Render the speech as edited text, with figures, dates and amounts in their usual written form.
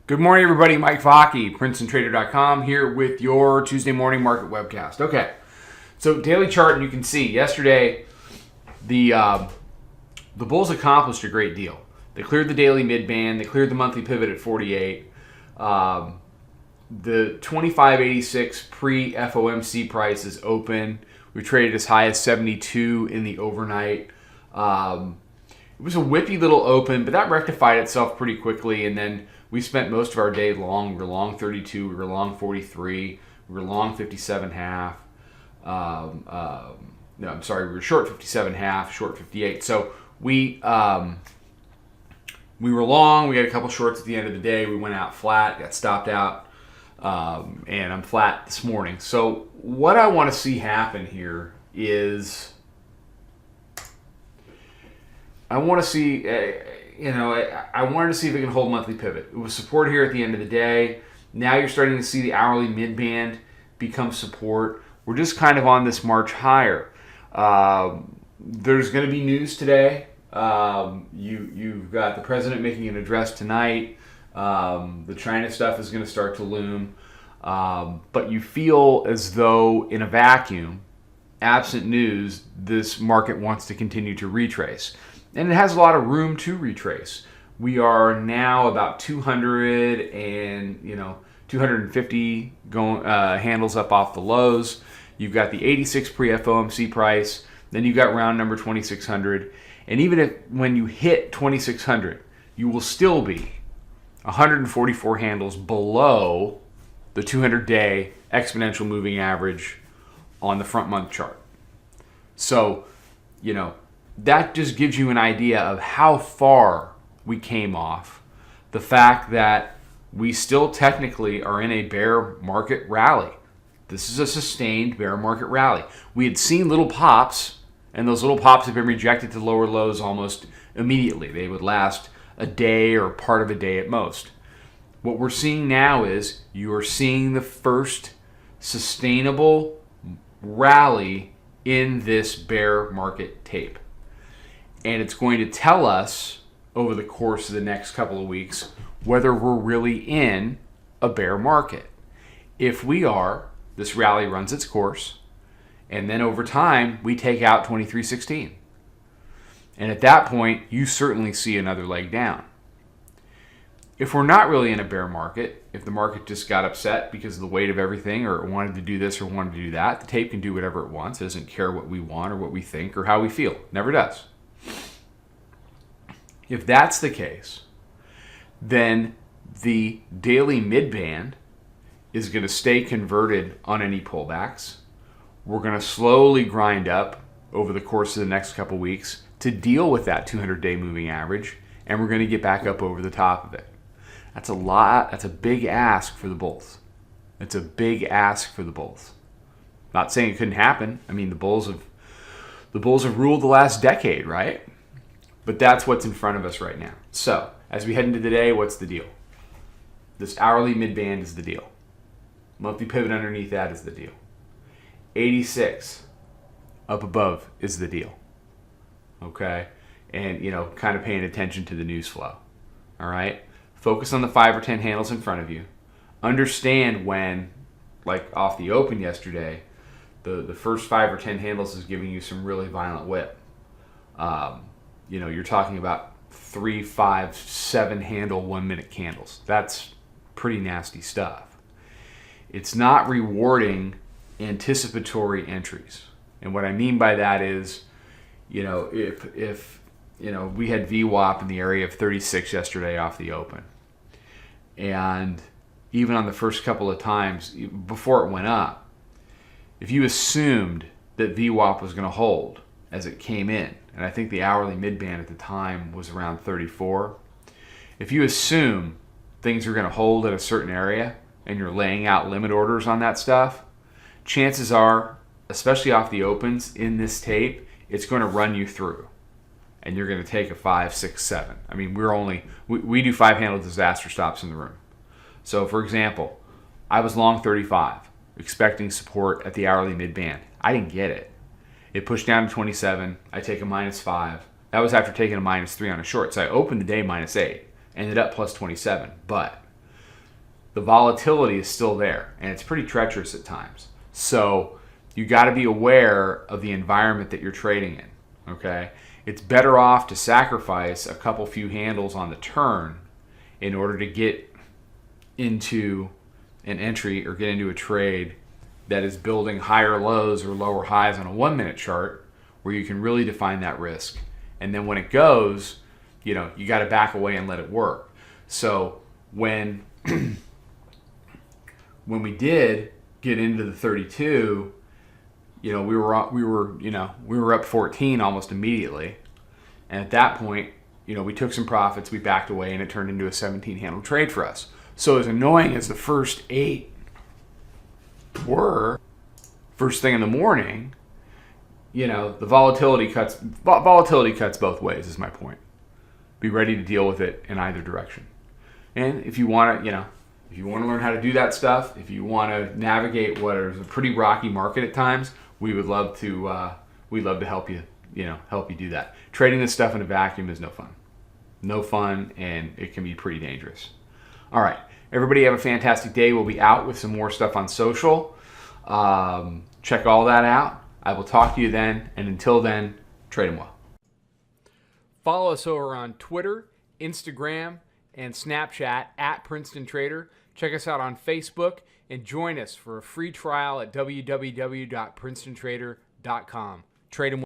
Good morning, everybody. Mike Vacchi, Princetontrader.com, here with your Tuesday morning market webcast. Okay, so daily chart, and you can see yesterday the bulls accomplished a great deal. They cleared the daily mid-band. They cleared the monthly pivot at 48. The 25.86 pre-FOMC price is open. We traded as high as 72 in the overnight. It was a whippy little open, but that rectified itself pretty quickly, and then we spent most of our day long. We were long 32, we were long 43, we were long 57.5. We were short 57.5, short 58. So we were long. We got a couple shorts at the end of the day. We went out flat, got stopped out, and I'm flat this morning. So what I want to see happen here is I want to see, I wanted to see if it can hold monthly pivot. It was support here at the end of the day. Now you're starting to see the hourly mid-band become support. We're just kind of on this march higher. There's going to be news today. You've got the president making an address tonight. The China stuff is going to start to loom. But you feel as though in a vacuum, absent news, this market wants to continue to retrace. And it has a lot of room to retrace. We are now about 250 handles up off the lows. You've got the 86 pre-FOMC price. Then you've got round number 2600. And even when you hit 2600, you will still be 144 handles below the 200-day exponential moving average on the front month chart. So, that just gives you an idea of how far we came off. The fact that we still technically are in a bear market rally. This is a sustained bear market rally. We had seen little pops, and those little pops have been rejected to lower lows almost immediately. They would last a day or part of a day at most. What we're seeing now is you are seeing the first sustainable rally in this bear market tape. And it's going to tell us over the course of the next couple of weeks whether we're really in a bear market. If we are, this rally runs its course, and then over time we take out 2316. And at that point, you certainly see another leg down. If we're not really in a bear market, if the market just got upset because of the weight of everything, or it wanted to do this or wanted to do that, the tape can do whatever it wants. It doesn't care what we want or what we think or how we feel. Never does. If that's the case, then the daily mid-band is going to stay converted on any pullbacks. We're going to slowly grind up over the course of the next couple weeks to deal with that 200-day moving average, and we're going to get back up over the top of it. That's a lot. That's a big ask for the bulls. It's a big ask for the bulls. Not saying it couldn't happen. I mean, the bulls have ruled the last decade, right? But that's what's in front of us right now. So, as we head into the day, what's the deal? This hourly mid-band is the deal. Monthly pivot underneath that is the deal. 86 up above is the deal. Okay? And, kind of paying attention to the news flow. All right? Focus on the 5 or 10 handles in front of you. Understand when, like off the open yesterday, the first 5 or 10 handles is giving you some really violent whip. You're talking about 3, 5, 7 handle 1 minute candles. That's pretty nasty stuff. It's not rewarding anticipatory entries. And what I mean by that is, if we had VWAP in the area of 36 yesterday off the open. And even on the first couple of times before it went up, if you assumed that VWAP was going to hold as it came in, and I think the hourly mid-band at the time was around 34. If you assume things are going to hold at a certain area and you're laying out limit orders on that stuff, chances are, especially off the opens in this tape, it's going to run you through. And you're going to take a 5, 6, 7. I mean, we do 5-handle disaster stops in the room. So, for example, I was long 35, expecting support at the hourly mid-band. I didn't get it. It pushed down to 27. I take a -5. That was after taking a -3 on a short. So I opened the day -8. Ended up plus 27. But the volatility is still there, and it's pretty treacherous at times. So you got to be aware of the environment that you're trading in, okay? It's better off to sacrifice a couple few handles on the turn in order to get into an entry or get into a trade that is building higher lows or lower highs on a 1 minute chart where you can really define that risk. And then when it goes, you got to back away and let it work. So when we did get into the 32, we were up 14 almost immediately. And at that point, we took some profits, we backed away, and it turned into a 17 handle trade for us. So as annoying as the first 8 were, first thing in the morning, the volatility cuts both ways is my point. Be ready to deal with it in either direction. And if you want to, if you want to learn how to do that stuff, if you want to navigate what is a pretty rocky market at times, we'd love to help you, help you do that. Trading this stuff in a vacuum is no fun. No fun, and it can be pretty dangerous. All right. Everybody have a fantastic day. We'll be out with some more stuff on social. Check all that out. I will talk to you then, and until then, trade them well. Follow us over on Twitter, Instagram, and Snapchat at Princetontrader. Check us out on Facebook, and join us for a free trial at www.princetontrader.com. Trade them well.